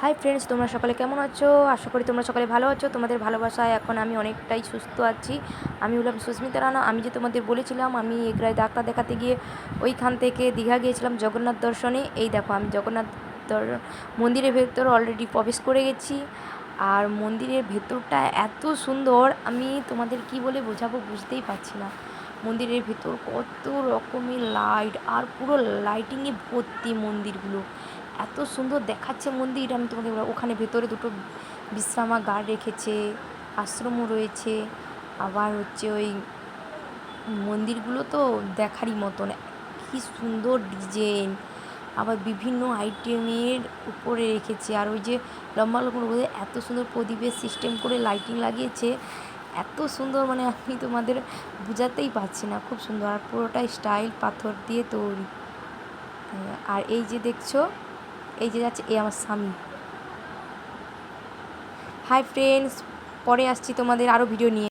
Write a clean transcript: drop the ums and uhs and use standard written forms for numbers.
Hi friends, তোমরা সকালে কেমন আছো? আশা করি তোমরা সকালে ভালো আছো। তোমাদের ভালোবাসায় এখন আমি অনেকটাই সুস্থ আছি। আমি হলাম সুস্মিতা রানা। আমি যে তোমাদের বলেছিলাম আমি এগরায় ডাক্তার দেখাতে গিয়ে ওইখান থেকে দীঘা গিয়েছিলাম জগন্নাথ দর্শনে। এই দেখো আমি জগন্নাথ মন্দিরের ভেতর অলরেডি প্রবেশ করে গেছি। আর মন্দিরের ভেতরটা এত সুন্দর, আমি তোমাদের কি বলে বোঝাবো বুঝতেই পারছি না। মন্দিরের ভেতর কত রকমের লাইট আর পুরো লাইটিংয়ে ভর্তি মন্দিরগুলো। এত সুন্দর দেখাচ্ছে মন্দির, আমি তোমাকে ওখানে ভেতরে দুটো বিশ্রামাগার রেখেছে, আশ্রমও রয়েছে। আবার হচ্ছে ওই মন্দিরগুলো তো দেখারই মতন, কী সুন্দর ডিজাইন। আবার বিভিন্ন আইটেমের উপরে রেখেছে। আর ওই যে লম্বা লম্বা এত সুন্দর প্রদীপের সিস্টেম করে লাইটিং লাগিয়েছে, এত সুন্দর মানে আমি তোমাদের বোঝাতেই পারছি না। খুব সুন্দর, আর পুরোটাই স্টাইল পাথর দিয়ে তৈরি। আর এই যে দেখছো, এই যে যাচ্ছে এ আমার স্বামী। হাই ফ্রেন্ডস, পরে আসছি তোমাদের আরও ভিডিও নিয়ে।